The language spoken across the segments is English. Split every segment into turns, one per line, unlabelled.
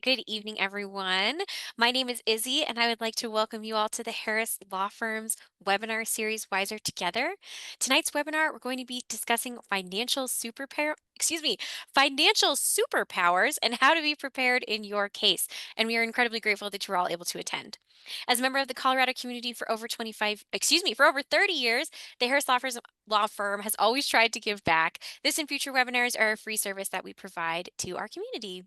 Good evening, everyone. My name is Izzy, and I would like to welcome you all to the Harris Law Firm's webinar series, Wiser Together. Tonight's webinar, we're going to be discussing financial superpowers and how to be prepared in your case. And we are incredibly grateful that you were all able to attend. As a member of the Colorado community for for over 30 years, the Harris Law Firm has always tried to give back. This and future webinars are a free service that we provide to our community.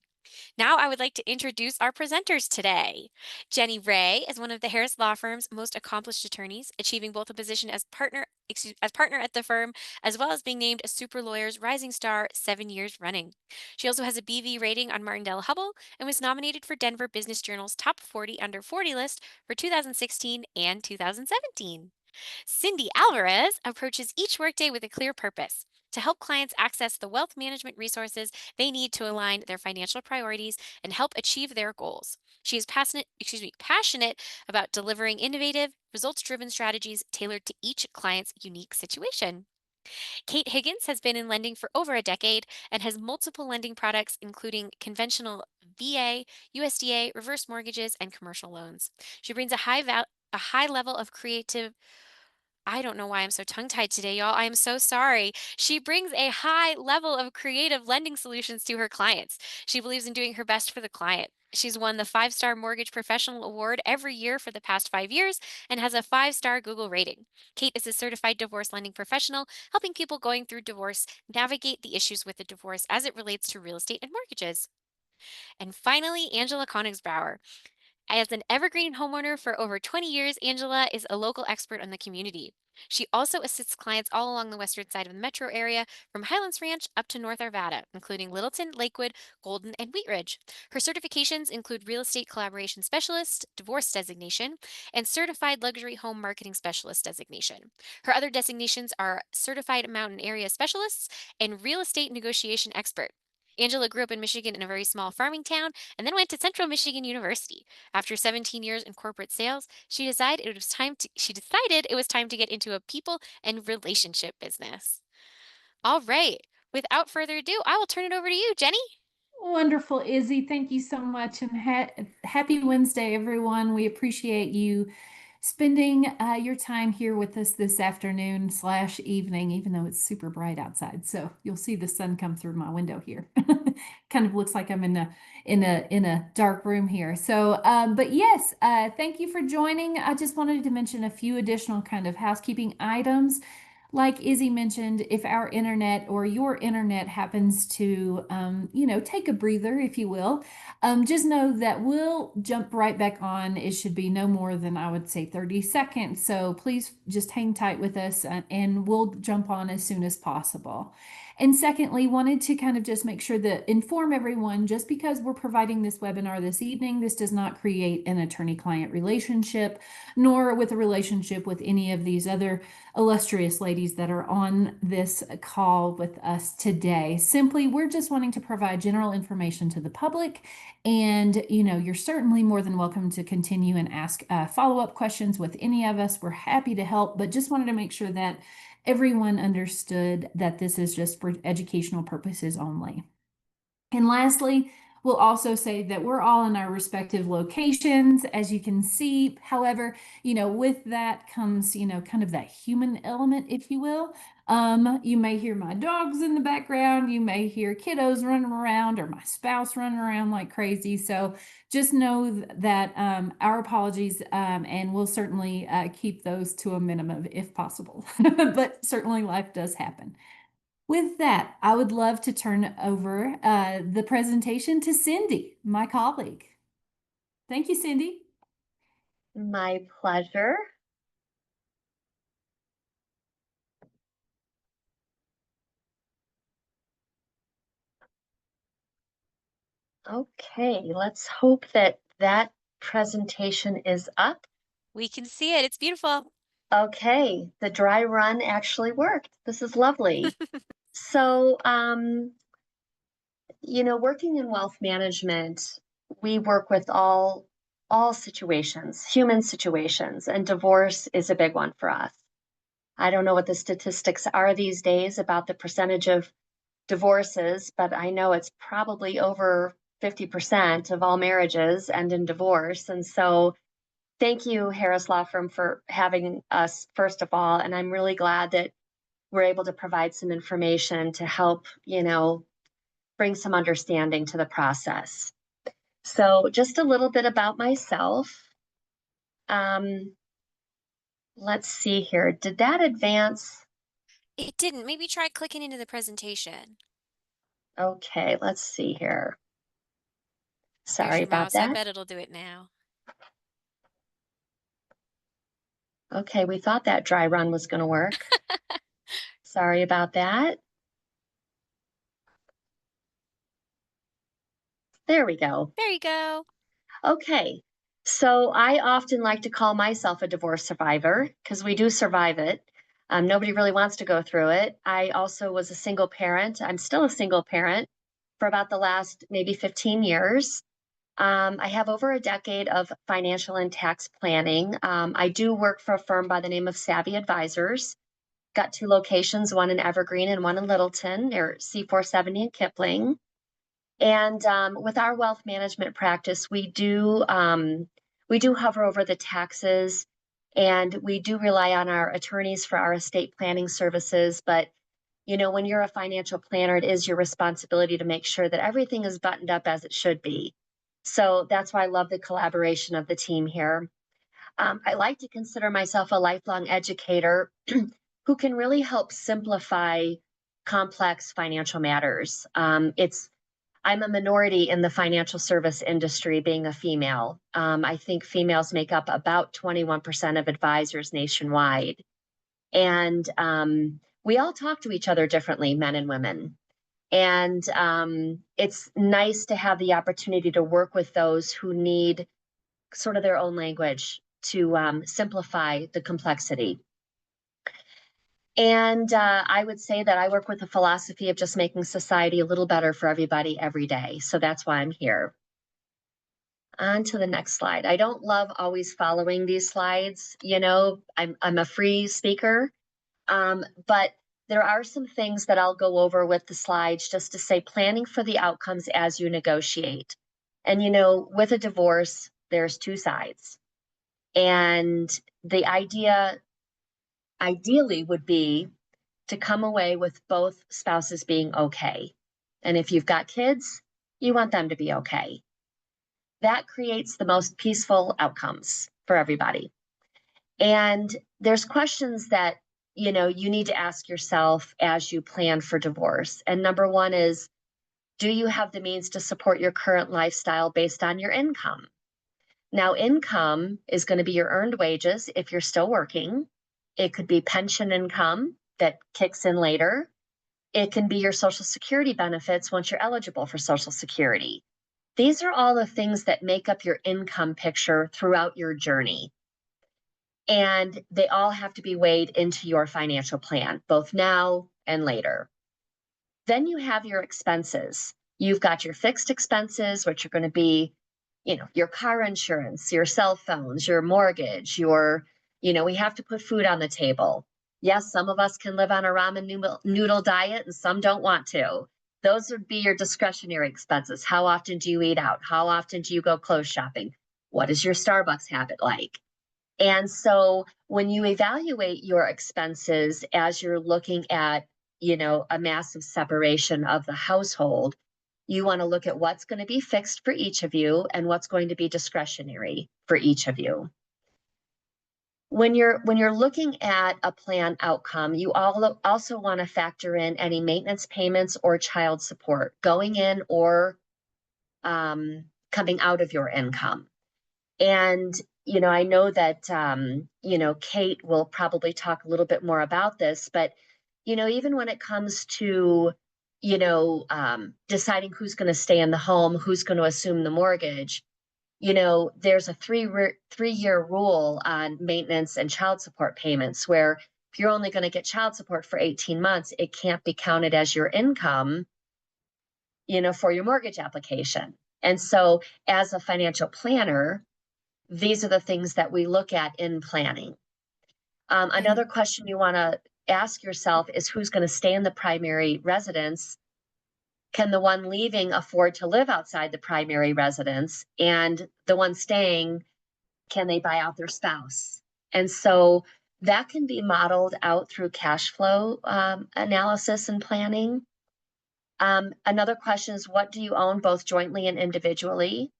Now, I would like to introduce our presenters today. Jennie Wray is one of the Harris Law Firm's most accomplished attorneys, achieving both a position as partner at the firm, as well as being named a Super Lawyers Rising Star 7 years running. She also has a BV rating on Martindale-Hubbell and was nominated for Denver Business Journal's Top 40 Under 40 list for 2016 and 2017. Cindy Alvarez approaches each workday with a clear purpose to help clients access the wealth management resources they need to align their financial priorities and help achieve their goals. She is passionate about delivering innovative, results-driven strategies tailored to each client's unique situation. Kate Higgins has been in lending for over a decade and has multiple lending products, including conventional VA, USDA, reverse mortgages, and commercial loans. She brings a high level of creative I don't know why I'm so tongue-tied today, y'all. I am so sorry. She brings a high level of creative lending solutions to her clients. She believes in doing her best for the client. She's won the 5-star Mortgage Professional Award every year for the past 5 years and has a 5-star Google rating. Kate is a certified divorce lending professional, helping people going through divorce navigate the issues with the divorce as it relates to real estate and mortgages. And finally, Angela Konigsbauer. As an evergreen homeowner for over 20 years, Angela is a local expert on the community. She also assists clients all along the western side of the metro area, from Highlands Ranch up to North Arvada, including Littleton, Lakewood, Golden, and Wheat Ridge. Her certifications include Real Estate Collaboration Specialist, Divorce Designation, and Certified Luxury Home Marketing Specialist Designation. Her other designations are Certified Mountain Area Specialists and Real Estate Negotiation Expert. Angela grew up in Michigan in a very small farming town and then went to Central Michigan University. After 17 years in corporate sales, she decided it was time to get into a people and relationship business. All right. Without further ado, I will turn it over to you, Jenny.
Wonderful, Izzy. Thank you so much. And happy Wednesday, everyone. We appreciate you spending your time here with us this afternoon slash evening, even though it's super bright outside. So you'll see the sun come through my window here. Kind of looks like I'm in a dark room here. So, but yes, thank you for joining. I just wanted to mention a few additional kind of housekeeping items. Like Izzy mentioned, if our internet or your internet happens to, take a breather, if you will, just know that we'll jump right back on. It should be no more than, I would say, 30 seconds. So please just hang tight with us and we'll jump on as soon as possible. And secondly, wanted to kind of just make sure that inform everyone, just because we're providing this webinar this evening, this does not create an attorney-client relationship, nor with a relationship with any of these other illustrious ladies that are on this call with us today. Simply, we're just wanting to provide general information to the public. And, you're certainly more than welcome to continue and ask follow-up questions with any of us. We're happy to help, but just wanted to make sure that everyone understood that this is just for educational purposes only. And lastly, we'll also say that we're all in our respective locations, as you can see. However, with that comes, kind of that human element, if you will. You may hear my dogs in the background. You may hear kiddos running around or my spouse running around like crazy. So just know that our apologies, and we'll certainly keep those to a minimum if possible. But certainly life does happen. With that, I would love to turn over the presentation to Cindy, my colleague. Thank you, Cindy.
My pleasure. Okay, let's hope that that presentation is up.
We can see it. It's beautiful.
Okay, the dry run actually worked. This is lovely. So, working in wealth management, we work with all situations, human situations, and divorce is a big one for us. I don't know what the statistics are these days about the percentage of divorces, but I know it's probably over 50% of all marriages end in divorce. And so thank you, Harris Law Firm, for having us, first of all. And I'm really glad that we're able to provide some information to help, bring some understanding to the process. So just a little bit about myself. Let's see here. Did that advance?
It didn't. Maybe try clicking into the presentation.
Okay, let's see here.
There's
Sorry
your
about
mouse. I
that.
bet it'll do it now.
Okay, we thought that dry run was going to work. Sorry about that. There we go.
There you go.
Okay, so I often like to call myself a divorce survivor because we do survive it. Nobody really wants to go through it. I also was a single parent. I'm still a single parent for about the last maybe 15 years. I have over a decade of financial and tax planning. I do work for a firm by the name of Savvy Advisors. Got two locations, one in Evergreen and one in Littleton, near C470 in Kipling. And with our wealth management practice, we do hover over the taxes, and we do rely on our attorneys for our estate planning services. But when you're a financial planner, it is your responsibility to make sure that everything is buttoned up as it should be. So that's why I love the collaboration of the team here. I like to consider myself a lifelong educator who can really help simplify complex financial matters. I'm a minority in the financial service industry, being a female. I think females make up about 21% of advisors nationwide. And we all talk to each other differently, men and women. And it's nice to have the opportunity to work with those who need sort of their own language to simplify the complexity. And I would say that I work with a philosophy of just making society a little better for everybody every day. So that's why I'm here. On to the next slide. I don't love always following these slides. I'm a free speaker, but there are some things that I'll go over with the slides just to say planning for the outcomes as you negotiate. And with a divorce, there's two sides. And the idea ideally would be to come away with both spouses being okay. And if you've got kids, you want them to be okay. That creates the most peaceful outcomes for everybody. And there's questions that, you need to ask yourself as you plan for divorce. And number one is, do you have the means to support your current lifestyle based on your income? Now, income is going to be your earned wages if you're still working. It could be pension income that kicks in later. It can be your Social Security benefits once you're eligible for Social Security. These are all the things that make up your income picture throughout your journey. And they all have to be weighed into your financial plan, both now and later. Then you have your expenses. You've got your fixed expenses, which are going to be, your car insurance, your cell phones, your mortgage, we have to put food on the table. Yes, some of us can live on a ramen noodle diet and some don't want to. Those would be your discretionary expenses. How often do you eat out? How often do you go clothes shopping? What is your Starbucks habit like? And so when you evaluate your expenses as you're looking at, a massive separation of the household, you want to look at what's going to be fixed for each of you and what's going to be discretionary for each of you. When you're looking at a plan outcome, you also want to factor in any maintenance payments or child support going in or coming out of your income. And I know that Kate will probably talk a little bit more about this, but even when it comes to deciding who's going to stay in the home, who's going to assume the mortgage, there's a three-year rule on maintenance and child support payments where if you're only going to get child support for 18 months, it can't be counted as your income, for your mortgage application. And so as a financial planner, these are the things that we look at in planning. Another question you want to ask yourself is who's going to stay in the primary residence Can the one leaving afford to live outside the primary residence? And the one staying, can they buy out their spouse? And so that can be modeled out through cash flow analysis and planning. Another question is, what do you own both jointly and individually?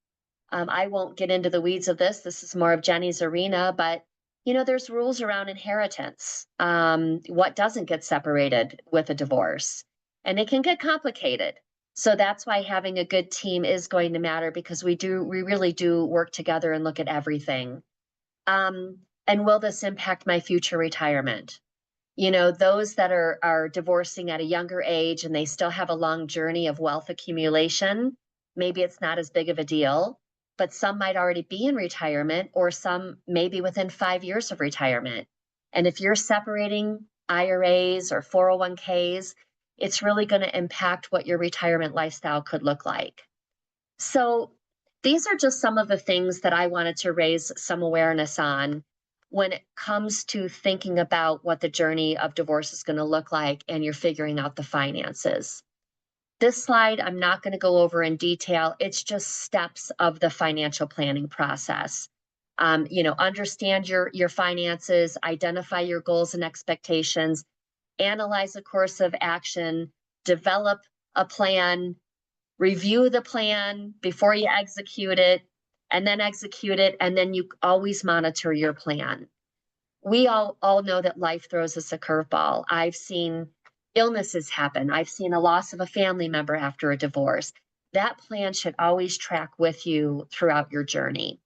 I won't get into the weeds of this. This is more of Jenny's arena, but there's rules around inheritance. What doesn't get separated with a divorce? And it can get complicated. So that's why having a good team is going to matter, because we really do work together and look at everything. And will this impact my future retirement? Those that are divorcing at a younger age and they still have a long journey of wealth accumulation, maybe it's not as big of a deal, but some might already be in retirement, or some maybe within 5 years of retirement. And if you're separating IRAs or 401ks, it's really going to impact what your retirement lifestyle could look like. So these are just some of the things that I wanted to raise some awareness on when it comes to thinking about what the journey of divorce is going to look like and you're figuring out the finances. This slide, I'm not going to go over in detail. It's just steps of the financial planning process. Understand your finances, identify your goals and expectations, analyze a course of action, develop a plan, review the plan before you execute it, and then you always monitor your plan. We all know that life throws us a curveball. I've seen illnesses happen. I've seen a loss of a family member after a divorce. That plan should always track with you throughout your journey.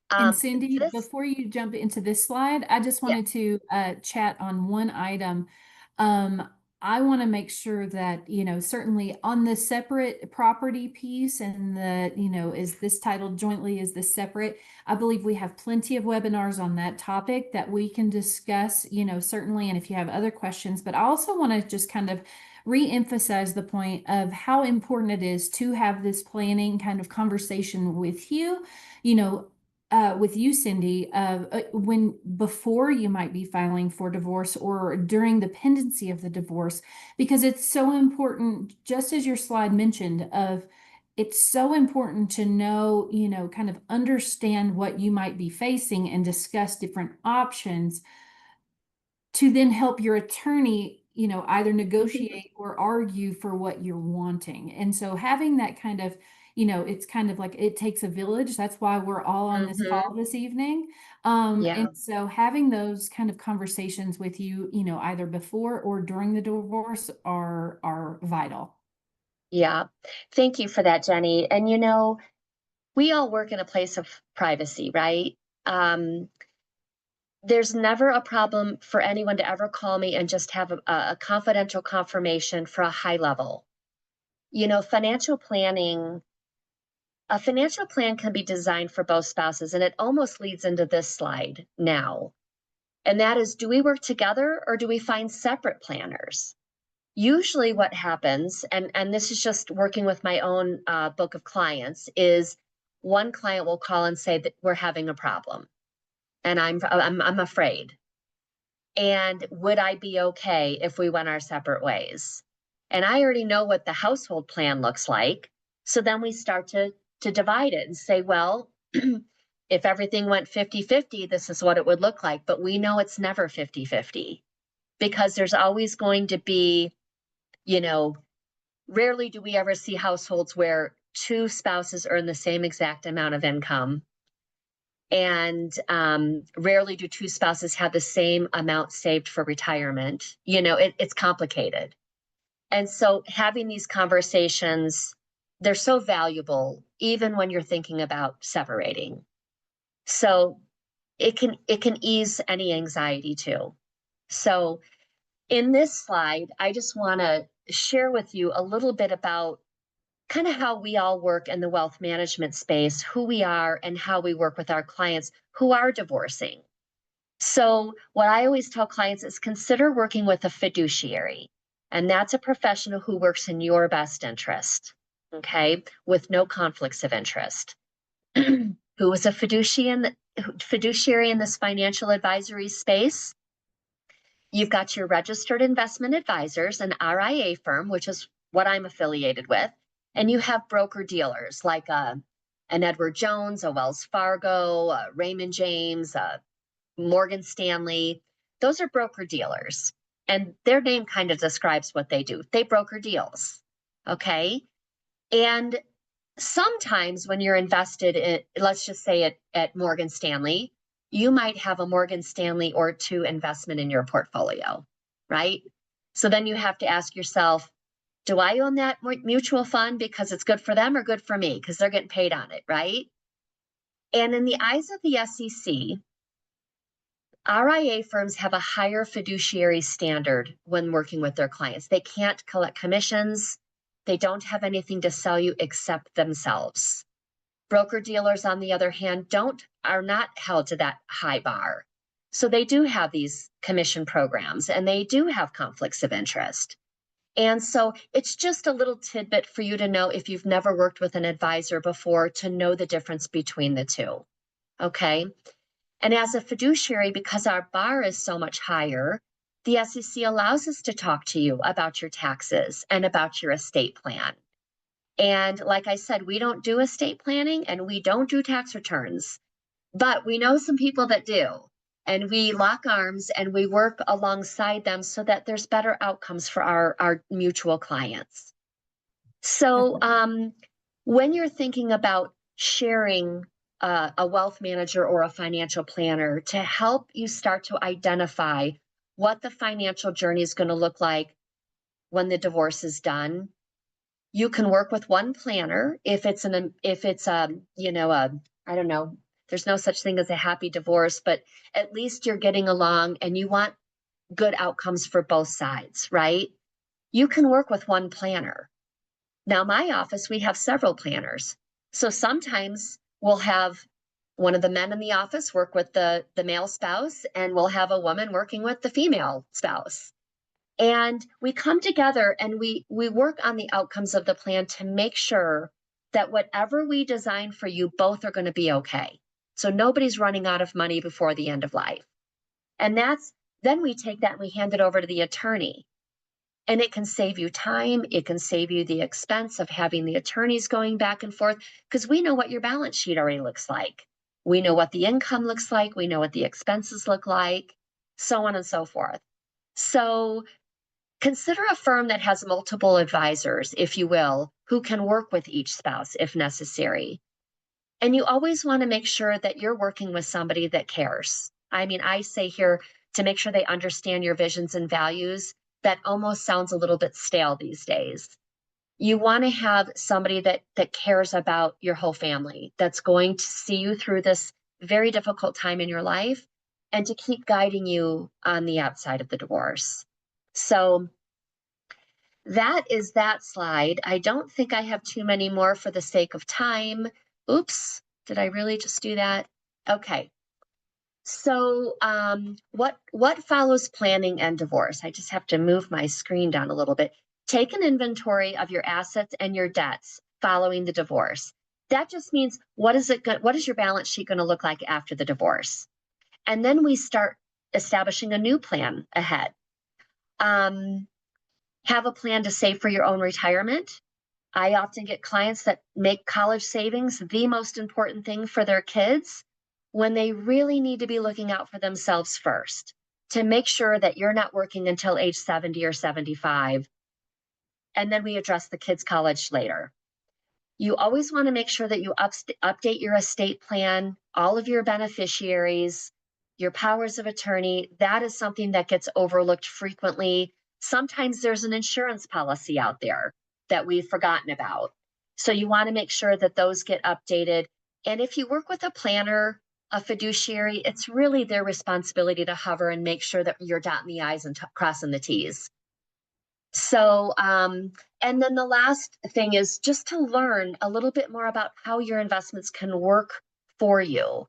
And Cindy,
This,
before you jump into this slide, I just
yeah,
wanted to chat on one item. I want to make sure that, certainly on the separate property piece and is this titled jointly, is this separate? I believe we have plenty of webinars on that topic that we can discuss, certainly. And if you have other questions, but I also want to just kind of re-emphasize the point of how important it is to have this planning kind of conversation with you, with you, Cindy, when before you might be filing for divorce or during the pendency of the divorce, because it's so important, just as your slide mentioned, it's so important to know, kind of understand what you might be facing and discuss different options to then help your attorney, either negotiate or argue for what you're wanting. And so having that kind of, it's kind of like it takes a village. That's why we're all on this call this evening.
yeah,
And so having those kind of conversations with you, either before or during the divorce are vital.
yeah. Thank you for that, Jenny. And we all work in a place of privacy, right? There's never a problem for anyone to ever call me and just have a confidential confirmation for a high level. Financial planning, a financial plan can be designed for both spouses, and it almost leads into this slide now. And that is, do we work together or do we find separate planners? Usually what happens, and this is just working with my own book of clients, is one client will call and say that we're having a problem and I'm afraid. And would I be okay if we went our separate ways? And I already know what the household plan looks like. So then we start to divide it and say, well, if everything went 50-50, this is what it would look like. But we know it's never 50-50, because there's always going to be, rarely do we ever see households where two spouses earn the same exact amount of income. And rarely do two spouses have the same amount saved for retirement. It's complicated. And so having these conversations, they're so valuable, even when you're thinking about separating. So it can ease any anxiety too. So in this slide, I just want to share with you a little bit about kind of how we all work in the wealth management space, who we are, and how we work with our clients who are divorcing. So what I always tell clients is, consider working with a fiduciary, and that's a professional who works in your best interest, okay, with no conflicts of interest. Who is a fiduciary in this financial advisory space? You've got your registered investment advisors, an RIA firm, which is what I'm affiliated with. And you have broker dealers like an Edward Jones, a Wells Fargo, a Raymond James, a Morgan Stanley. Those are broker dealers. And their name kind of describes what they do. They broker deals. Okay. And sometimes when you're invested in, let's just say at Morgan Stanley, you might have a Morgan Stanley or two investment in your portfolio, right? So then you have to ask yourself, do I own that mutual fund because it's good for them or good for me? Because they're getting paid on it, right? And in the eyes of the SEC, RIA firms have a higher fiduciary standard when working with their clients. They can't collect commissions. They don't have anything to sell you except themselves. Broker dealers, on the other hand, are not held to that high bar. So they do have these commission programs and they do have conflicts of interest. And so it's just a little tidbit for you to know if you've never worked with an advisor before, to know the difference between the two. Okay. And as a fiduciary, because our bar is so much higher, the SEC allows us to talk to you about your taxes and about your estate plan. And like I said, we don't do estate planning and we don't do tax returns, but we know some people that do. And we lock arms and we work alongside them so that there's better outcomes for our mutual clients. So when you're thinking about sharing a wealth manager or a financial planner to help you start to identify what the financial journey is going to look like when the divorce is done, you can work with one planner if it's I don't know, there's no such thing as a happy divorce, but at least you're getting along and you want good outcomes for both sides, right? You can work with one planner. Now, my office, we have several planners. So sometimes we'll have one of the men in the office work with the male spouse, and we'll have a woman working with the female spouse. And we come together and we work on the outcomes of the plan to make sure that whatever we design for you, both are going to be okay. So nobody's running out of money before the end of life. And then we take that and we hand it over to the attorney. And it can save you time. It can save you the expense of having the attorneys going back and forth, because we know what your balance sheet already looks like. We know what the income looks like. We know what the expenses look like, so on and so forth. So consider a firm that has multiple advisors, if you will, who can work with each spouse if necessary. And you always want to make sure that you're working with somebody that cares. I mean, I say here to make sure they understand your visions and values. That almost sounds a little bit stale these days. You want to have somebody that cares about your whole family, that's going to see you through this very difficult time in your life and to keep guiding you on the outside of the divorce. So that is that slide. I don't think I have too many more for the sake of time. Oops, did I really just do that? Okay. So what follows planning and divorce? I just have to move my screen down a little bit. Take an inventory of your assets and your debts following the divorce. That just means what is your balance sheet going to look like after the divorce? And then we start establishing a new plan ahead. Have a plan to save for your own retirement. I often get clients that make college savings the most important thing for their kids, when they really need to be looking out for themselves first, to make sure that you're not working until age 70 or 75. And then we address the kids' college later. You always want to make sure that you update your estate plan, all of your beneficiaries, your powers of attorney. That is something that gets overlooked frequently. Sometimes there's an insurance policy out there that we've forgotten about. So you want to make sure that those get updated. And if you work with a planner, a fiduciary, it's really their responsibility to hover and make sure that you're dotting the I's and crossing the T's. So, and then the last thing is just to learn a little bit more about how your investments can work for you.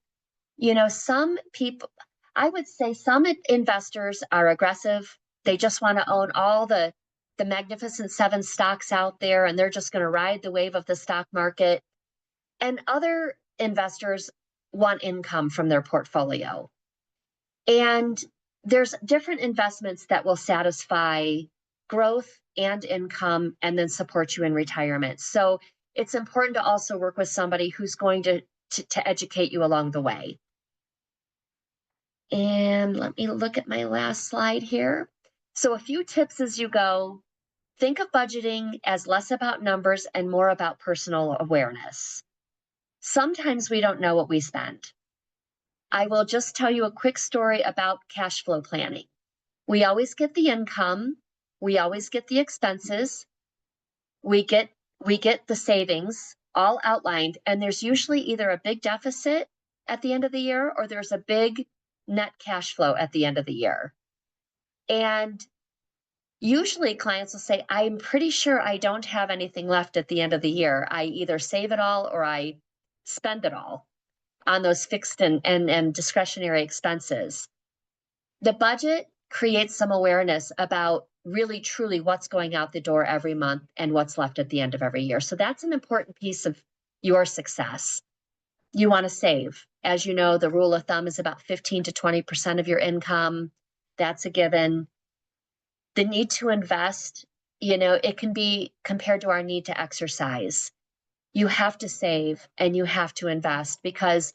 You know, some people, I would say some investors are aggressive. They just want to own all the magnificent 7 stocks out there, and they're just going to ride the wave of the stock market. And other investors want income from their portfolio. And there's different investments that will satisfy growth and income and then support you in retirement. So it's important to also work with somebody who's going to educate you along the way. And let me look at my last slide here. So a few tips as you go. Think of budgeting as less about numbers and more about personal awareness. Sometimes we don't know what we spend. I will just tell you a quick story about cash flow planning. We always get the income, we always get the expenses, we get the savings all outlined, and there's usually either a big deficit at the end of the year or there's a big net cash flow at the end of the year. And usually clients will say, I'm pretty sure I don't have anything left at the end of the year. I either save it all or I spend it all on those fixed and discretionary expenses. The budget creates some awareness about really truly what's going out the door every month and what's left at the end of every year. So that's an important piece of your success. You want to save. As you know, the rule of thumb is about 15 to 20% of your income. That's a given. The need to invest, it can be compared to our need to exercise. You have to save and you have to invest, because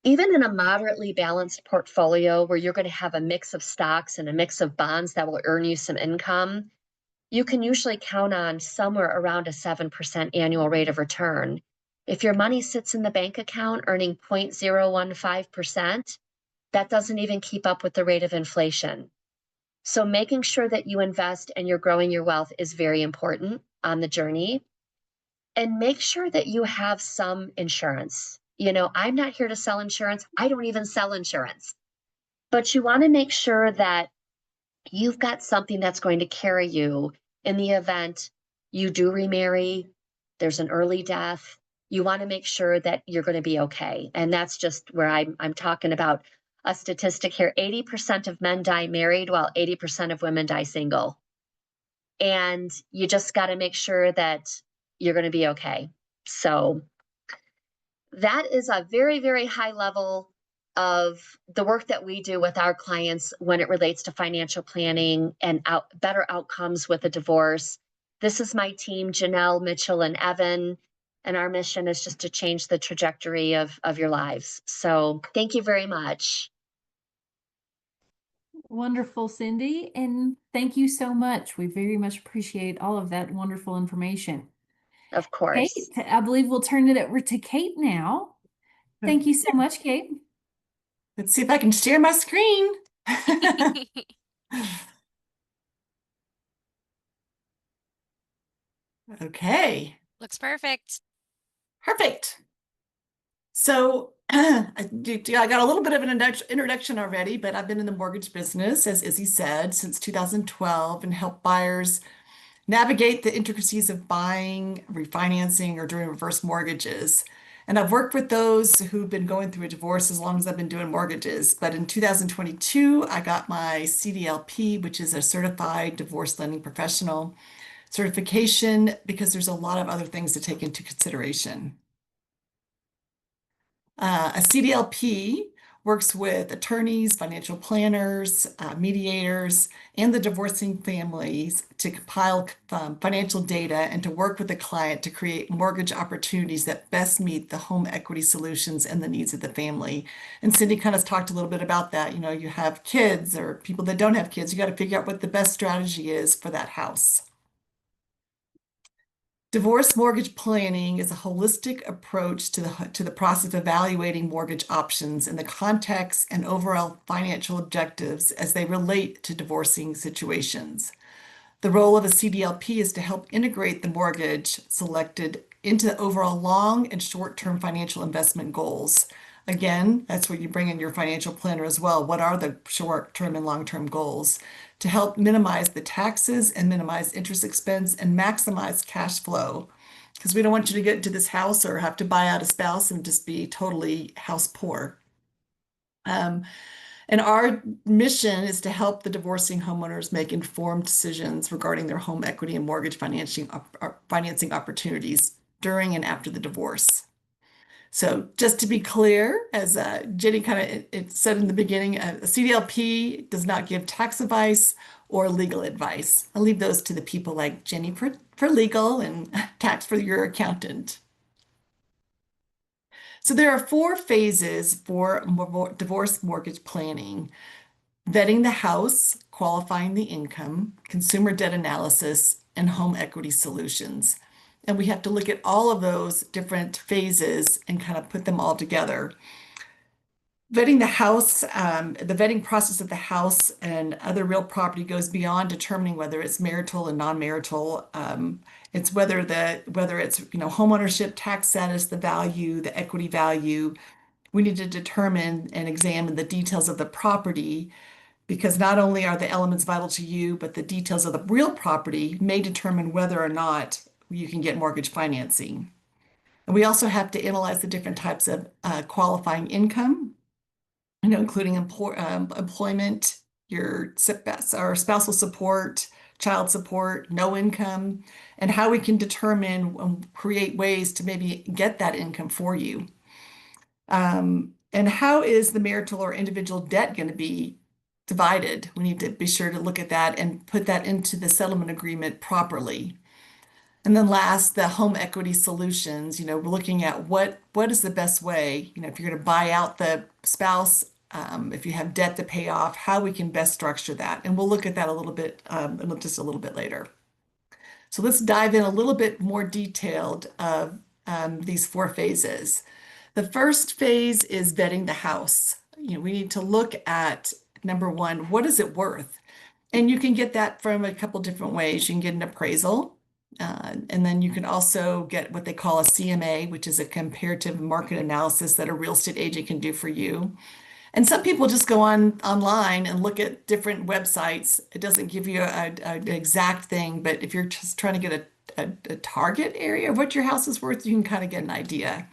even in a moderately balanced portfolio where you're going to have a mix of stocks and a mix of bonds that will earn you some income, you can usually count on somewhere around a 7% annual rate of return. If your money sits in the bank account earning 0.015%, that doesn't even keep up with the rate of inflation. So making sure that you invest and you're growing your wealth is very important on the journey. And make sure that you have some insurance. I'm not here to sell insurance. I don't even sell insurance. But you want to make sure that you've got something that's going to carry you in the event you do remarry, there's an early death. You want to make sure that you're going to be okay. And that's just where I'm talking about a statistic here. 80% of men die married while 80% of women die single. And you just got to make sure that you're going to be okay. So that is a very, very high level of the work that we do with our clients when it relates to financial planning and better outcomes with a divorce. This is my team, Janelle, Mitchell, and Evan. And our mission is just to change the trajectory of your lives. So thank you very much.
Wonderful, Cindy. And thank you so much. We very much appreciate all of that wonderful information.
Of
Kate,
course.
I believe we'll turn it over to Kate now. Thank you so much, Kate.
Let's see if I can share my screen. Okay.
Looks perfect.
Perfect. So I got a little bit of an introduction already, but I've been in the mortgage business, as Izzy said, since 2012 and helped buyers navigate the intricacies of buying, refinancing, or doing reverse mortgages. And I've worked with those who've been going through a divorce as long as I've been doing mortgages. But in 2022, I got my CDLP, which is a Certified Divorce Lending Professional certification, because there's a lot of other things to take into consideration. A CDLP works with attorneys, financial planners, mediators, and the divorcing families to compile financial data and to work with the client to create mortgage opportunities that best meet the home equity solutions and the needs of the family. And Cindy kind of talked a little bit about that. You have kids or people that don't have kids, you got to figure out what the best strategy is for that house. Divorce mortgage planning is a holistic approach to the process of evaluating mortgage options in the context and overall financial objectives as they relate to divorcing situations. The role of a CDLP is to help integrate the mortgage selected into the overall long and short-term financial investment goals. Again, that's where you bring in your financial planner as well. What are the short-term and long-term goals? To help minimize the taxes and minimize interest expense and maximize cash flow. Because we don't want you to get into this house or have to buy out a spouse and just be totally house poor. And our mission is to help the divorcing homeowners make informed decisions regarding their home equity and mortgage financing opportunities during and after the divorce. So just to be clear, as Jenny kind of it said in the beginning, a CDLP does not give tax advice or legal advice. I'll leave those to the people like Jenny for legal and tax for your accountant. So there are 4 phases for divorce mortgage planning: vetting the house, qualifying the income, consumer debt analysis, and home equity solutions. And we have to look at all of those different phases and kind of put them all together. Vetting the house, the vetting process of the house and other real property goes beyond determining whether it's marital and non-marital. It's whether it's home ownership, tax status, the value, the equity value. We need to determine and examine the details of the property, because not only are the elements vital to you, but the details of the real property may determine whether or not you can get mortgage financing. And we also have to analyze the different types of qualifying income, including employment, your or spousal support, child support, no income, and how we can determine and create ways to maybe get that income for you. And how is the marital or individual debt going to be divided? We need to be sure to look at that and put that into the settlement agreement properly. And then last, the home equity solutions. We're looking at what is the best way, if you're going to buy out the spouse, if you have debt to pay off, how we can best structure that. And we'll look at that a little bit, just a little bit later. So let's dive in a little bit more detailed of these 4 phases. The first phase is vetting the house. We need to look at, number one, what is it worth? And you can get that from a couple different ways. You can get an appraisal, and then you can also get what they call a CMA, which is a comparative market analysis that a real estate agent can do for you. And some people just go online and look at different websites. It doesn't give you an exact thing, but if you're just trying to get a target area of what your house is worth, you can kind of get an idea.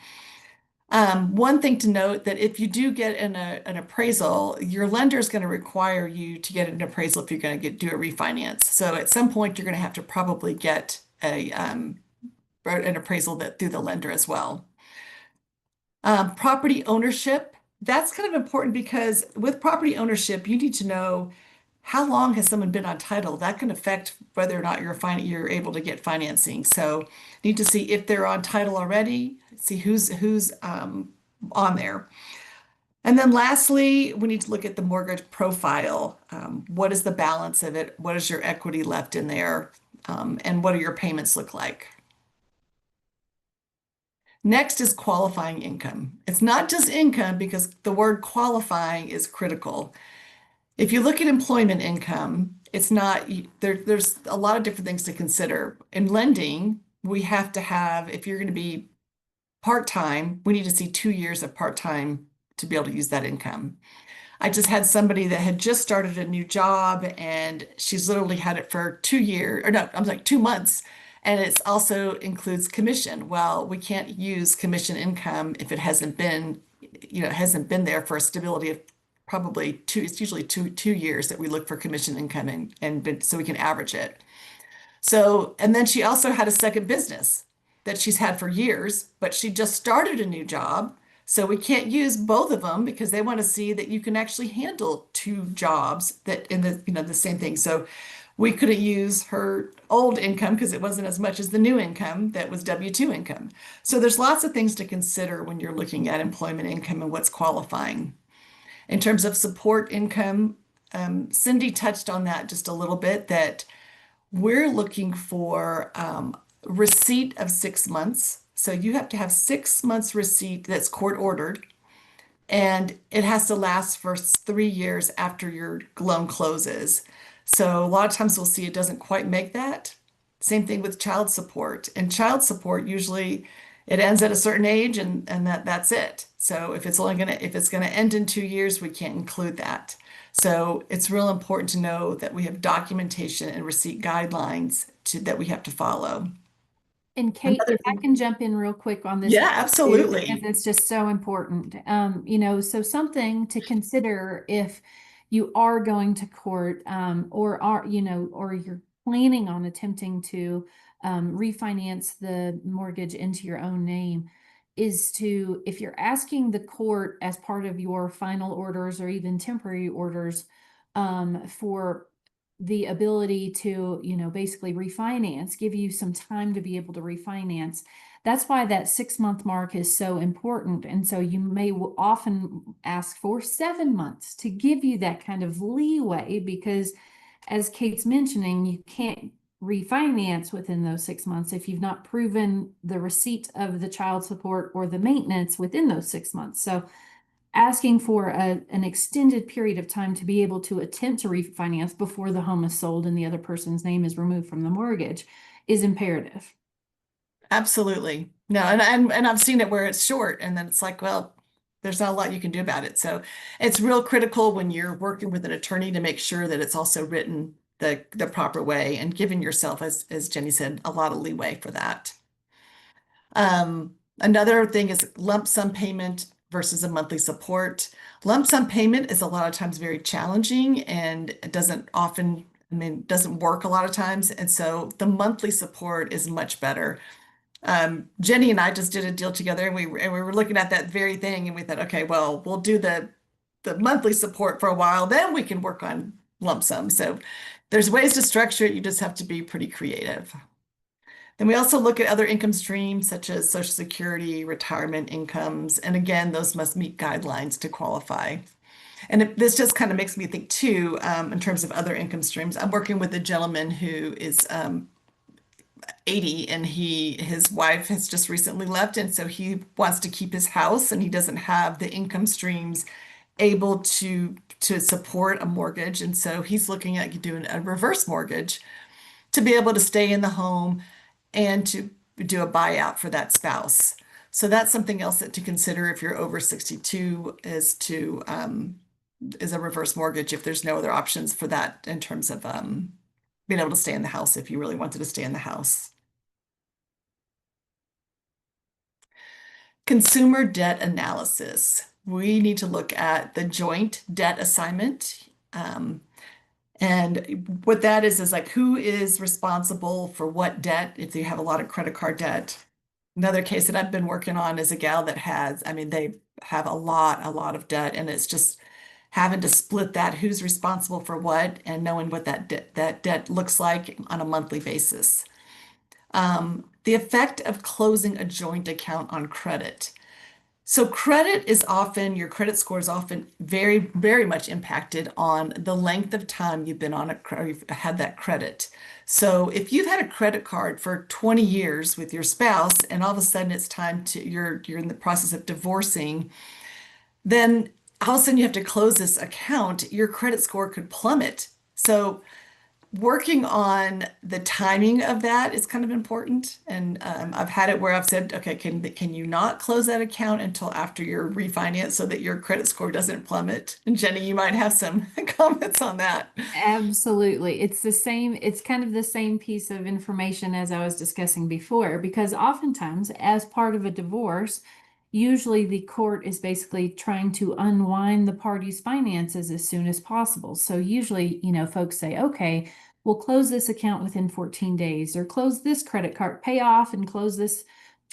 One thing to note, that if you do get an appraisal, your lender is going to require you to get an appraisal if you're going to do a refinance. So at some point, you're going to have to probably get an appraisal through the lender as well. Property ownership, that's kind of important, because with property ownership, you need to know how long has someone been on title. That can affect whether or not you're able to get financing. So need to see if they're on title already, see who's on there. And then lastly, we need to look at the mortgage profile. What is the balance of it? What is your equity left in there? And what do your payments look like? Next is qualifying income. It's not just income, because the word qualifying is critical. If you look at employment income, it's not there's a lot of different things to consider. In lending, we have to have, if you're going to be part-time, we need to see 2 years of part-time to be able to use that income. I just had somebody that had just started a new job, and she's literally had it for 2 years, or no, I'm like 2 months. And it also includes commission. Well, we can't use commission income if it hasn't been, there for a stability of probably it's usually two years that we look for commission income, and so we can average it. So, and then she also had a second business that she's had for years, but she just started a new job. So we can't use both of them, because they want to see that you can actually handle 2 jobs that in the same thing. So we couldn't use her old income because it wasn't as much as the new income that was W-2 income. So there's lots of things to consider when you're looking at employment income and what's qualifying. In terms of support income, Cindy touched on that just a little bit, that we're looking for receipt of 6 months. So you have to have 6 months receipt that's court ordered, and it has to last for 3 years after your loan closes. So a lot of times we'll see it doesn't quite make that. Same thing with child support. And child support, usually it ends at a certain age, and that's it. So if it's gonna end in 2 years, we can't include that. So it's real important to know that we have documentation and receipt guidelines that we have to follow.
And Kate,
Another
if I
thing,
can jump in real quick on this
yeah,
too,
absolutely.
because it's just so important. So something to consider if you are going to court, or or you're planning on attempting to refinance the mortgage into your own name. is to, if you're asking the court as part of your final orders or even temporary orders, for the ability to, basically refinance, give you some time to be able to refinance. That's why that 6 month mark is so important. And so you may often ask for 7 months to give you that kind of leeway, because as Kate's mentioning, you can't refinance within those 6 months if you've not proven the receipt of the child support or the maintenance within those 6 months. So asking for an extended period of time to be able to attempt to refinance before the home is sold and the other person's name is removed from the mortgage is imperative.
Absolutely. No, and I've seen it where it's short and then it's like, well, there's not a lot you can do about it. So it's real critical when you're working with an attorney to make sure that it's also written the proper way and giving yourself, as Jenny said, a lot of leeway for that. Another thing is lump sum payment versus a monthly support. Lump sum payment is a lot of times very challenging and it doesn't often, doesn't work a lot of times. And so the monthly support is much better. Jenny and I just did a deal together and we were looking at that very thing and we thought, okay, well, we'll do the monthly support for a while, then we can work on lump sum. So there's ways to structure it. You just have to be pretty creative. Then we also look at other income streams such as Social Security, retirement incomes, and again, those must meet guidelines to qualify. And this just kind of makes me think too, in terms of other income streams. I'm working with a gentleman who is 80 and his wife has just recently left, and so he wants to keep his house and he doesn't have the income streams able to support a mortgage, and so he's looking at doing a reverse mortgage to be able to stay in the home and to do a buyout for that spouse. So that's something else that to consider if you're over 62 is a reverse mortgage if there's no other options for that in terms of being able to stay in the house if you really wanted to stay in the house. Consumer debt analysis. We need to look at the joint debt assignment. And what that is like who is responsible for what debt if you have a lot of credit card debt. Another case that I've been working on is a gal that has, they have a lot of debt, and it's just having to split that, who's responsible for what, and knowing what that debt looks like on a monthly basis. The effect of closing a joint account on credit. So your credit score is often very, very much impacted on the length of time you've been on or you've had that credit. So if you've had a credit card for 20 years with your spouse and all of a sudden it's time you're in the process of divorcing, then all of a sudden you have to close this account, your credit score could plummet. So working on the timing of that is kind of important. And I've had it where I've said, okay, can you not close that account until after your refinance so that your credit score doesn't plummet? And Jenny, you might have some comments on that.
Absolutely. It's kind of the same piece of information as I was discussing before, because oftentimes, as part of a divorce, usually the court is basically trying to unwind the parties' finances as soon as possible. So usually, folks say, okay, we'll close this account within 14 days, or close this credit card, pay off and close this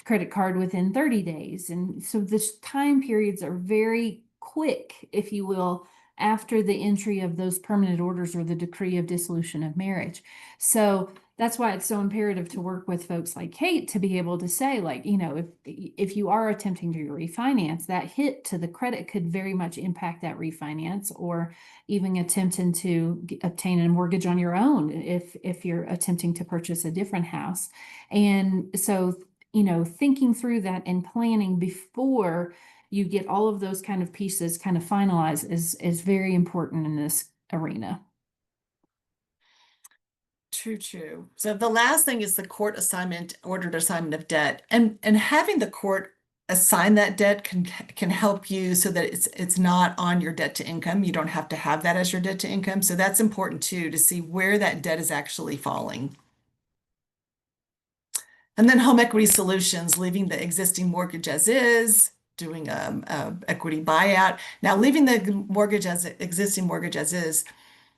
credit card within 30 days. And so the time periods are very quick, if you will, after the entry of those permanent orders or the decree of dissolution of marriage. So that's why it's so imperative to work with folks like Kate to be able to say, like, if you are attempting to refinance, that hit to the credit could very much impact that refinance, or even attempting to obtain a mortgage on your own if you're attempting to purchase a different house. And so, thinking through that and planning before you get all of those kind of pieces kind of finalized is very important in this arena.
True. So the last thing is the court ordered assignment of debt, and having the court assign that debt can help you so that it's not on your debt to income. You don't have to have that as your debt to income. So that's important too, to see where that debt is actually falling. And then home equity solutions, leaving the existing mortgage as is, doing a equity buyout. Now, leaving the existing mortgage as is.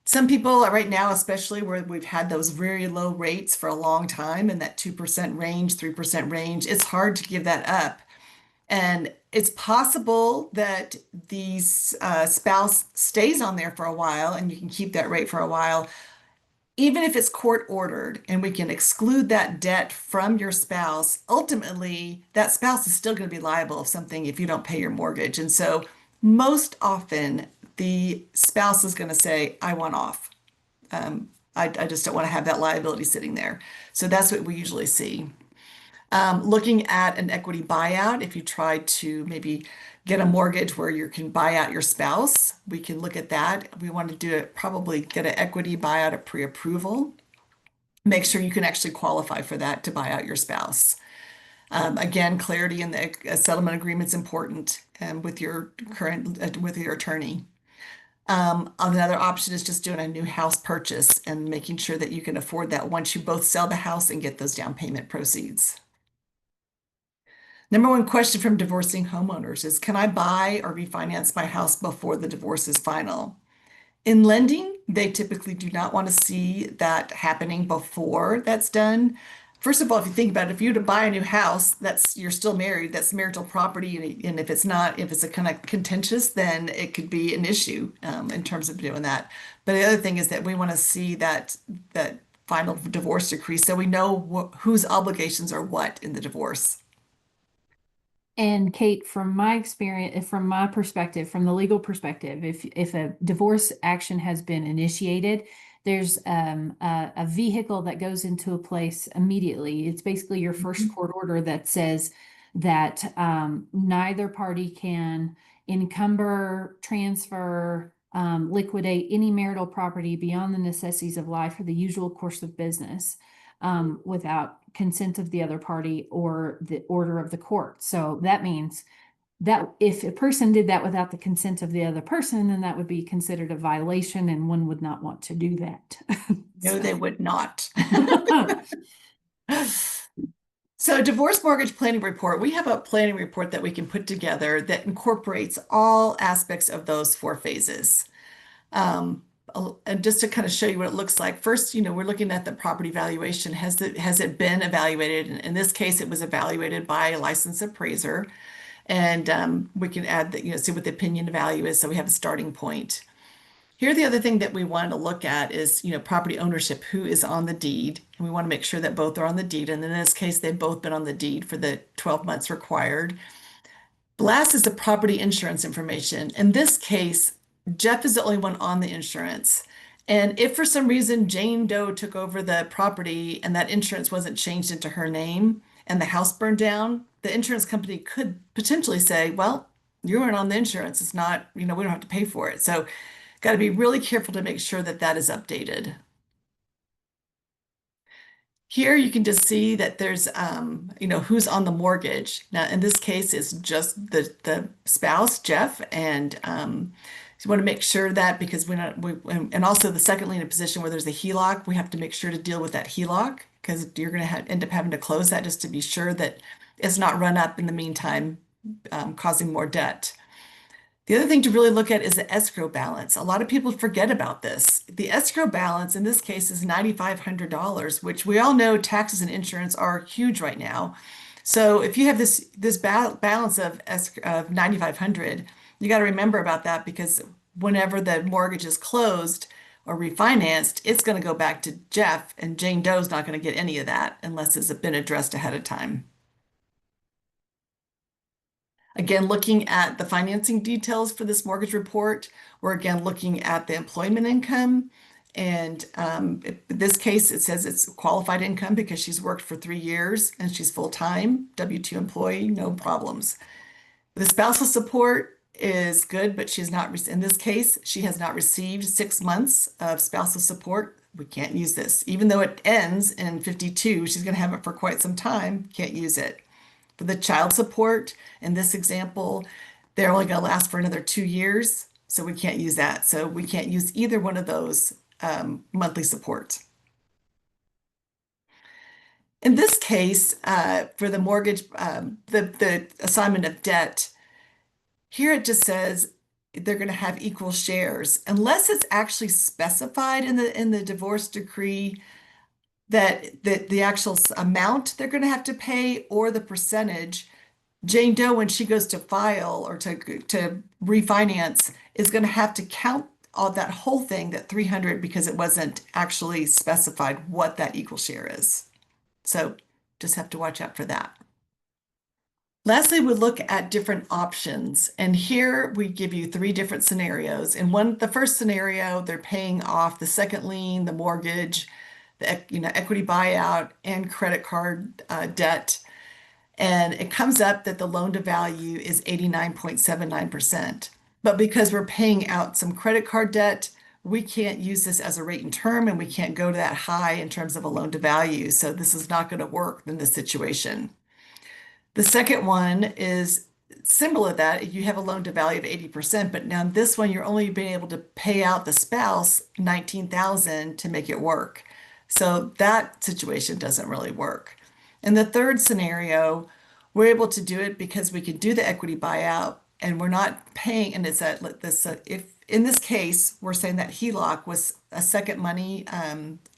Some people right now, especially where we've had those very low rates for a long time in that 2% range, 3% range, it's hard to give that up. And it's possible that the spouse stays on there for a while and you can keep that rate for a while, even if it's court ordered and we can exclude that debt from your spouse. Ultimately, that spouse is still going to be liable if you don't pay your mortgage. And so most often the spouse is going to say, I want off. I just don't want to have that liability sitting there. So that's what we usually see. Looking at an equity buyout, if you try to maybe get a mortgage where you can buy out your spouse, we can look at that. We want to do it, probably get an equity buyout at pre-approval. Make sure you can actually qualify for that to buy out your spouse. Again, clarity in the settlement agreement is important with your with your attorney. Another option is just doing a new house purchase and making sure that you can afford that once you both sell the house and get those down payment proceeds. Number one question from divorcing homeowners is, can I buy or refinance my house before the divorce is final? In lending, they typically do not want to see that happening before that's done. First of all, if you think about it, if you were to buy a new house, you're still married, that's marital property, and if it's a kind of contentious, then it could be an issue in terms of doing that. But the other thing is that we want to see that final divorce decree so we know whose obligations are what in the divorce.
And Kate, from my experience, from my perspective, from the legal perspective, if a divorce action has been initiated, there's a vehicle that goes into a place immediately. It's basically your first court order that says that neither party can encumber, transfer, liquidate any marital property beyond the necessities of life or the usual course of business without consent of the other party or the order of the court. So that means that if a person did that without the consent of the other person, then that would be considered a violation and one would not want to do that.
No, they would not. So divorce mortgage planning report, we have a planning report that we can put together that incorporates all aspects of those 4 phases. And just to kind of show you what it looks like, first, we're looking at the property valuation. Has it been evaluated? In this case, it was evaluated by a licensed appraiser. And we can add that, see what the opinion value is. So we have a starting point. Here, the other thing that we want to look at is, property ownership, who is on the deed. And we want to make sure that both are on the deed. And in this case, they've both been on the deed for the 12 months required. Last is the property insurance information. In this case, Jeff is the only one on the insurance. And if for some reason Jane Doe took over the property and that insurance wasn't changed into her name and the house burned down, the insurance company could potentially say, well, you weren't on the insurance. It's not, we don't have to pay for it. So got to be really careful to make sure that that is updated. Here you can just see that there's, who's on the mortgage. Now, in this case, it's just the spouse, Jeff, and you want to make sure that because and also the second lien in a position where there's a HELOC, we have to make sure to deal with that HELOC because you're going to end up having to close that just to be sure that it's not run up in the meantime, causing more debt. The other thing to really look at is the escrow balance. A lot of people forget about this. The escrow balance in this case is $9,500, which we all know taxes and insurance are huge right now. So if you have this balance of $9,500, you got to remember about that because whenever the mortgage is closed or refinanced, it's going to go back to Jeff, and Jane Doe's not going to get any of that unless it's been addressed ahead of time. Again, looking at the financing details for this mortgage report, we're again looking at the employment income. And in this case, it says it's qualified income because she's worked for 3 years and she's full-time, W-2 employee, no problems. The spousal support is good, but she's not, in this case, she has not received 6 months of spousal support. We can't use this. Even though it ends in 52, she's going to have it for quite some time, can't use it. For the child support, in this example, they're only going to last for another 2 years, so we can't use that. So we can't use either one of those monthly support. In this case, for the mortgage, the assignment of debt, here it just says they're going to have equal shares, unless it's actually specified in the divorce decree that the actual amount they're going to have to pay or the percentage. Jane Doe, when she goes to file or to refinance, is going to have to count all that whole thing, that 300, because it wasn't actually specified what that equal share is. So just have to watch out for that. Lastly, we look at different options, and here we give you three different scenarios. In the first scenario, they're paying off the second lien, the mortgage, the equity buyout, and credit card debt. And it comes up that the loan to value is 89.79%. But because we're paying out some credit card debt, we can't use this as a rate and term, and we can't go to that high in terms of a loan to value. So this is not going to work in this situation. The second one is similar to that. You have a loan to value of 80%, but now this one you're only being able to pay out the spouse 19,000 to make it work. So that situation doesn't really work. In the third scenario, we're able to do it because we can do the equity buyout and we're not paying. And it's if in this case, we're saying that HELOC was a second money,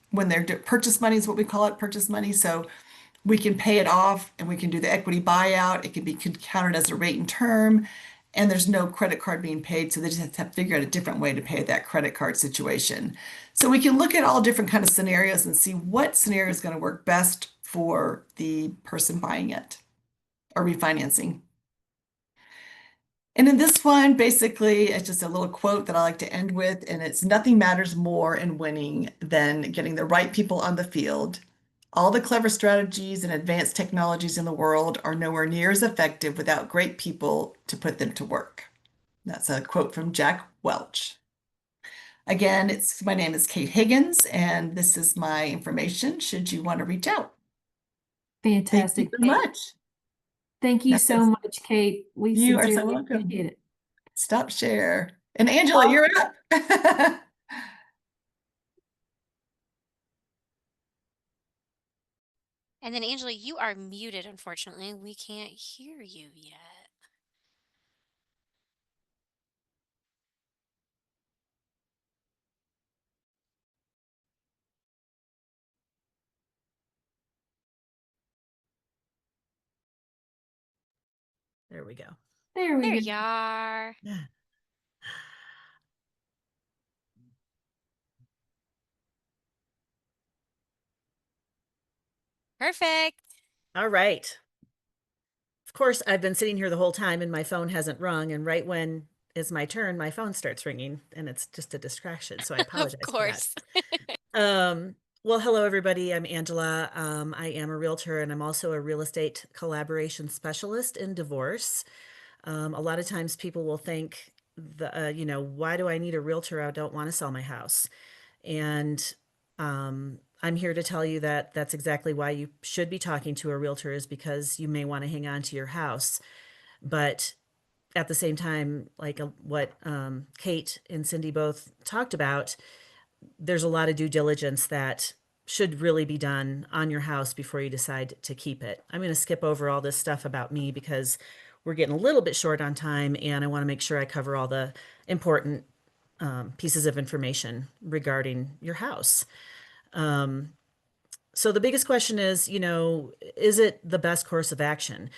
when they're purchase money is what we call it, purchase money. So we can pay it off and we can do the equity buyout. It can be counted as a rate and term, and there's no credit card being paid. So they just have to figure out a different way to pay that credit card situation. So we can look at all different kind of scenarios and see what scenario is going to work best for the person buying it or refinancing. And in this one, basically, it's just a little quote that I like to end with, and it's nothing matters more in winning than getting the right people on the field. All the clever strategies and advanced technologies in the world are nowhere near as effective without great people to put them to work. That's a quote from Jack Welch. Again, my name is Kate Higgins, and this is my information should you want to reach out.
Fantastic.
Thank you so much.
Thank you
Yes.
so much, Kate. We
You are so
sincerely
welcome.
appreciate it.
Stop share. And Angela, you're up.
And then, Angela, you are muted, unfortunately. We can't hear you yet.
There we go.
There we
There
go.
you are.
Yeah.
Perfect.
All right. Of course, I've been sitting here the whole time and my phone hasn't rung. And right when it's my turn, my phone starts ringing and it's just a distraction. So I
Of
apologize for
course.
that. Well, hello, everybody. I'm Angela. I am a realtor and I'm also a real estate collaboration specialist in divorce. A lot of times people will think, why do I need a realtor? I don't want to sell my house. And I'm here to tell you that that's exactly why you should be talking to a realtor, is because you may want to hang on to your house. But at the same time, like what Kate and Cindy both talked about, there's a lot of due diligence that should really be done on your house before you decide to keep it. I'm going to skip over all this stuff about me because we're getting a little bit short on time and I want to make sure I cover all the important pieces of information regarding your house. So the biggest question is, is it the best course of action?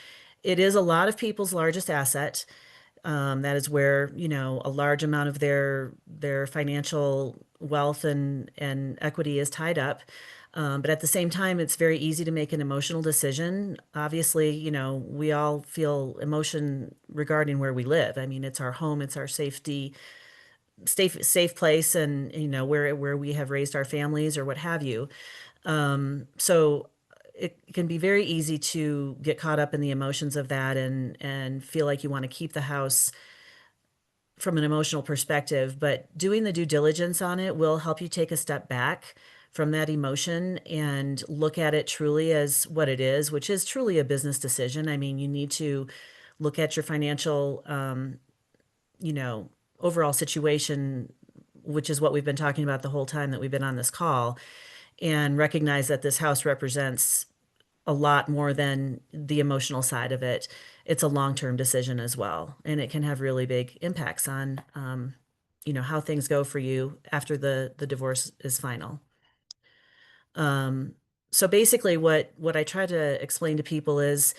It is a lot of people's largest asset. That is where, a large amount of their financial wealth and equity is tied up. But at the same time, it's very easy to make an emotional decision. Obviously, we all feel emotion regarding where we live. I mean, it's our home, it's our safe place, and where we have raised our families or what have you. So it can be very easy to get caught up in the emotions of that and feel like you want to keep the house from an emotional perspective, but doing the due diligence on it will help you take a step back from that emotion and look at it truly as what it is, which is truly a business decision. I mean, you need to look at your financial, overall situation, which is what we've been talking about the whole time that we've been on this call, and recognize that this house represents a lot more than the emotional side of it. It's a long-term decision as well, and it can have really big impacts on, how things go for you after the divorce is final. So basically, what I try to explain to people is,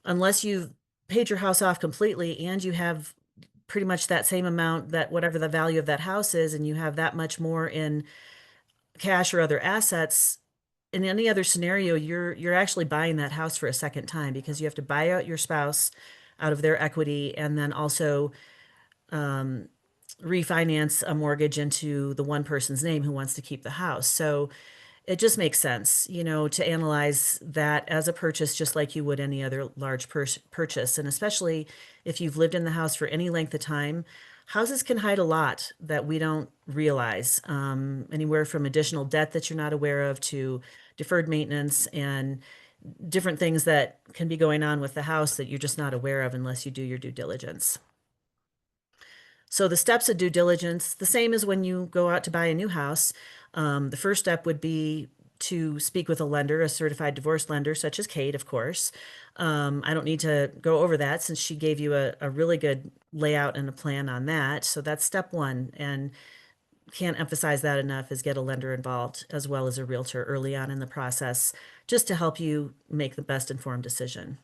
unless you've paid your house off completely and you have pretty much that same amount, that whatever the value of that house is, and you have that much more in cash or other assets, in any other scenario, you're actually buying that house for a second time because you have to buy out your spouse out of their equity and then also refinance a mortgage into the one person's name who wants to keep the house. So it just makes sense, to analyze that as a purchase, just like you would any other large purchase. And especially if you've lived in the house for any length of time, houses can hide a lot that we don't realize, anywhere from additional debt that you're not aware of to deferred maintenance and different things that can be going on with the house that you're just not aware of unless you do your due diligence. So the steps of due diligence, the same as when you go out to buy a new house. The first step would be to speak with a lender, a certified divorce lender, such as Kate, of course. I don't need to go over that since she gave you a really good layout and a plan on that. So that's step one. And can't emphasize that enough, is get a lender involved as well as a realtor early on in the process, just to help you make the best informed decision.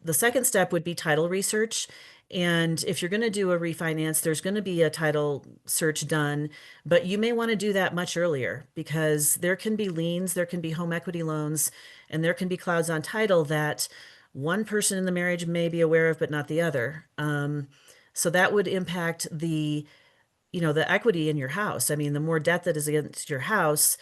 The second step would be title research. And if you're going to do a refinance, there's going to be a title search done, but you may want to do that much earlier because there can be liens, there can be home equity loans, and there can be clouds on title that one person in the marriage may be aware of, but not the other. So that would impact the equity in your house. I mean, the more debt that is against your house,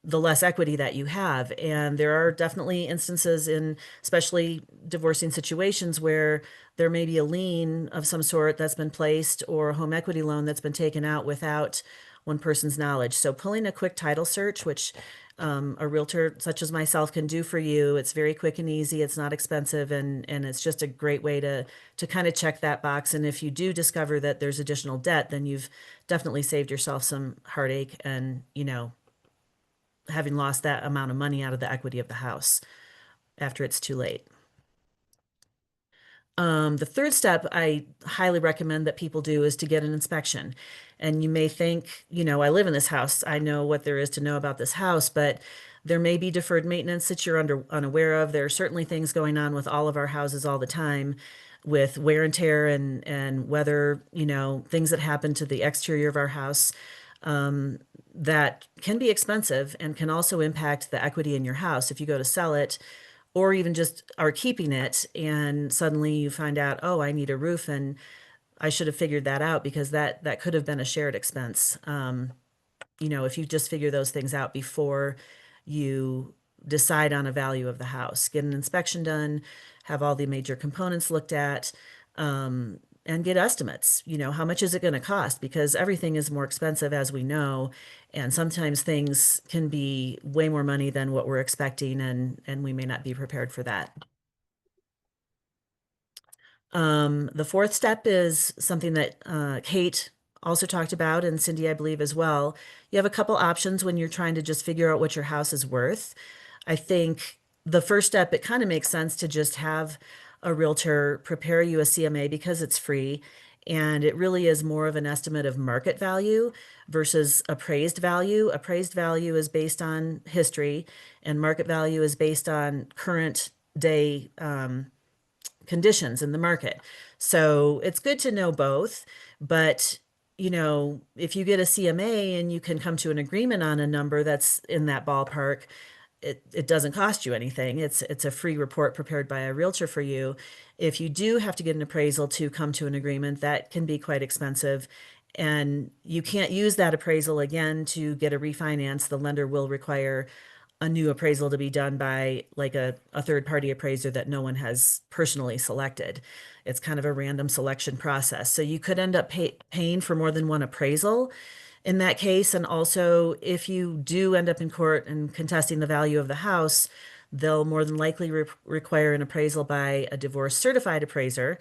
the less equity that you have. And there are definitely instances in especially divorcing situations where there may be a lien of some sort that's been placed or a home equity loan that's been taken out without one person's knowledge. So pulling a quick title search, which a realtor such as myself can do for you, it's very quick and easy. It's not expensive, and it's just a great way to kind of check that box. And if you do discover that there's additional debt, then you've definitely saved yourself some heartache and, having lost that amount of money out of the equity of the house after it's too late. The third step I highly recommend that people do is to get an inspection. And you may think, I live in this house. I know what there is to know about this house, but there may be deferred maintenance that you're unaware of. There are certainly things going on with all of our houses all the time with wear and tear and weather, things that happen to the exterior of our house. That can be expensive and can also impact the equity in your house if you go to sell it or even just are keeping it and suddenly you find out, oh, I need a roof and I should have figured that out because that could have been a shared expense. If you just figure those things out before you decide on a value of the house, get an inspection done, have all the major components looked at, and get estimates. How much is it going to cost? Because everything is more expensive, as we know, and sometimes things can be way more money than what we're expecting, and we may not be prepared for that. The fourth step is something that Kate also talked about, and Cindy, I believe, as well. You have a couple options when you're trying to just figure out what your house is worth. I think the first step, it kind of makes sense to just have a realtor prepare you a CMA because it's free. And it really is more of an estimate of market value versus appraised value. Appraised value is based on history, and market value is based on current day conditions in the market. So it's good to know both. But, if you get a CMA and you can come to an agreement on a number that's in that ballpark, it doesn't cost you anything. It's a free report prepared by a realtor for you. If you do have to get an appraisal to come to an agreement, that can be quite expensive. And you can't use that appraisal again to get a refinance. The lender will require a new appraisal to be done by like a third party appraiser that no one has personally selected. It's kind of a random selection process. So you could end up paying for more than one appraisal in that case. And also, if you do end up in court and contesting the value of the house, they'll more than likely require an appraisal by a divorce certified appraiser,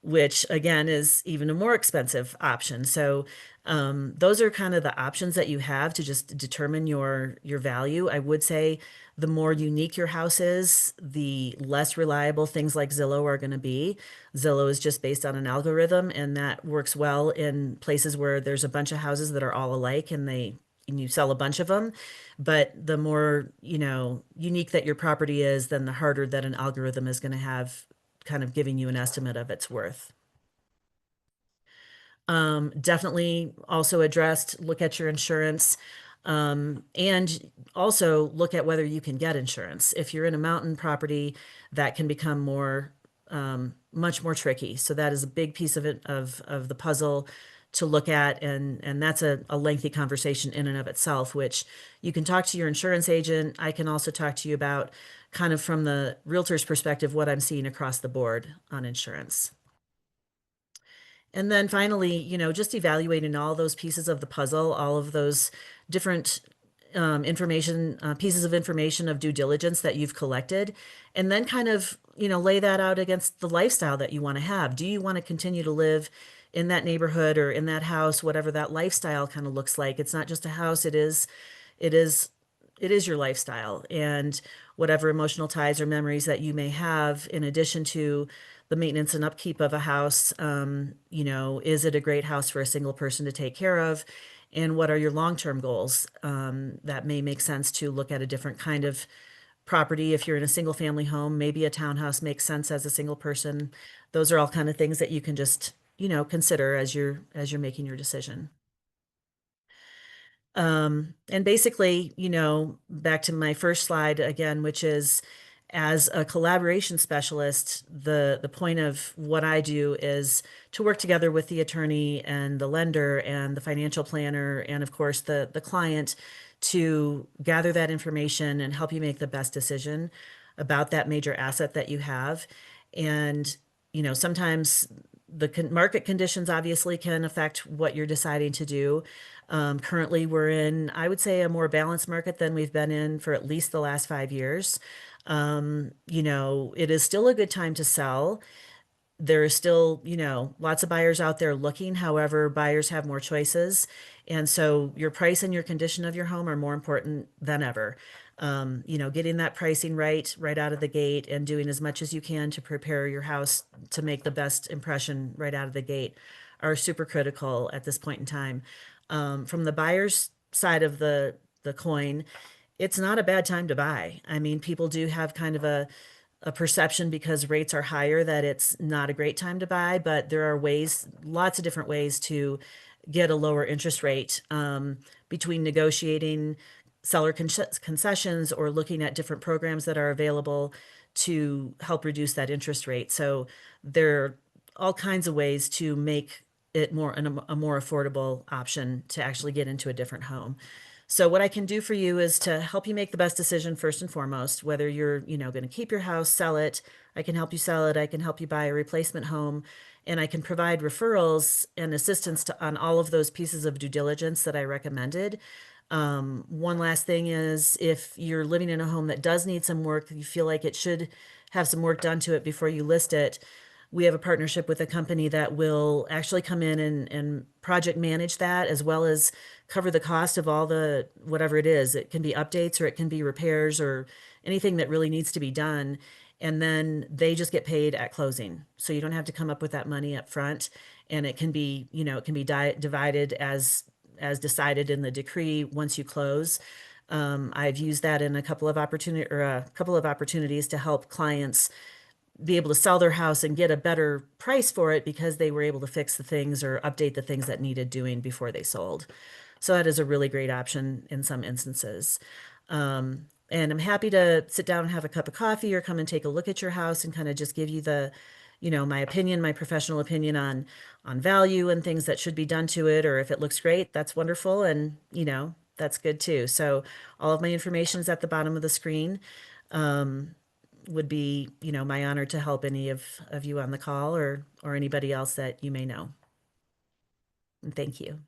which again is even a more expensive option. So those are kind of the options that you have to just determine your value. I would say the more unique your house is, the less reliable things like Zillow are going to be. Zillow is just based on an algorithm, and that works well in places where there's a bunch of houses that are all alike and they you sell a bunch of them. But the more, unique that your property is, then the harder that an algorithm is going to have kind of giving you an estimate of its worth. Definitely also addressed, look at your insurance, and also look at whether you can get insurance. If you're in a mountain property, that can become much more tricky. So that is a big piece of it, of the puzzle to look at. And that's a lengthy conversation in and of itself, which you can talk to your insurance agent. I can also talk to you about kind of from the realtor's perspective, what I'm seeing across the board on insurance. And then finally, just evaluating all those pieces of the puzzle, all of those different pieces of information of due diligence that you've collected, and then kind of, lay that out against the lifestyle that you want to have. Do you want to continue to live in that neighborhood or in that house, whatever that lifestyle kind of looks like? It's not just a house, it is your lifestyle, and whatever emotional ties or memories that you may have in addition to the maintenance and upkeep of a house. Is it a great house for a single person to take care of? And what are your long-term goals? That may make sense to look at a different kind of property. If you're in a single family home, maybe a townhouse makes sense as a single person. Those are all kind of things that you can just, consider as you're making your decision. And basically, back to my first slide again, which is, as a collaboration specialist, the point of what I do is to work together with the attorney and the lender and the financial planner and of course the client to gather that information and help you make the best decision about that major asset that you have. And sometimes the market conditions obviously can affect what you're deciding to do. Currently, we're in, I would say, a more balanced market than we've been in for at least the last 5 years. It is still a good time to sell. There is still, lots of buyers out there looking. However, buyers have more choices. And so your price and your condition of your home are more important than ever. Getting that pricing right out of the gate and doing as much as you can to prepare your house to make the best impression right out of the gate are super critical at this point in time. From the buyer's side of the coin, it's not a bad time to buy. I mean, people do have kind of a perception because rates are higher that it's not a great time to buy, but there are lots of different ways to get a lower interest rate, between negotiating seller concessions or looking at different programs that are available to help reduce that interest rate. So there are all kinds of ways to make it a more affordable option to actually get into a different home. So what I can do for you is to help you make the best decision first and foremost, whether you're, going to keep your house, sell it. I can help you sell it. I can help you buy a replacement home, and I can provide referrals and assistance on all of those pieces of due diligence that I recommended. One last thing is, if you're living in a home that does need some work, you feel like it should have some work done to it before you list it, we have a partnership with a company that will actually come in and project manage that, as well as cover the cost of all the whatever it is. It can be updates or it can be repairs or anything that really needs to be done. And then they just get paid at closing. So you don't have to come up with that money up front. And it can be, divided as decided in the decree once you close. I've used that in a couple of opportunities to help clients be able to sell their house and get a better price for it because they were able to fix the things or update the things that needed doing before they sold. So that is a really great option in some instances. And I'm happy to sit down and have a cup of coffee or come and take a look at your house and kind of just give you my opinion, my professional opinion on value and things that should be done to it. Or if it looks great, that's wonderful. And, that's good too. So all of my information is at the bottom of the screen. Would be, my honor to help any of you on the call or anybody else that you may know. And thank you.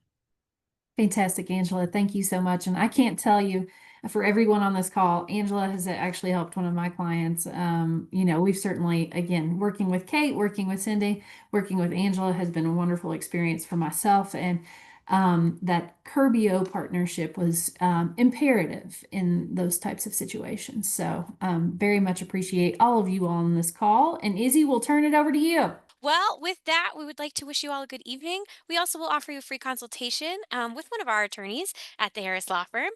Fantastic, Angela. Thank you so much. And I can't tell you, for everyone on this call, Angela has actually helped one of my clients. We've certainly, again, working with Kate, working with Cindy, working with Angela has been a wonderful experience for myself. And that Curbio partnership was imperative in those types of situations. So very much appreciate all of you on this call. And Izzy, we'll turn it over to you.
Well, with that, we would like to wish you all a good evening. We also will offer you a free consultation with one of our attorneys at the Harris Law Firm.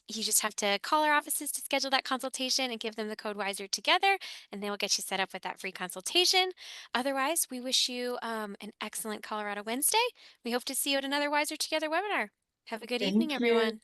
You just have to call our offices to schedule that consultation and give them the code WISER together, and they will get you set up with that free consultation. Otherwise, we wish you an excellent Colorado Wednesday. We hope to see you at another WISER Together webinar. Have a good evening,
Thank you.
everyone.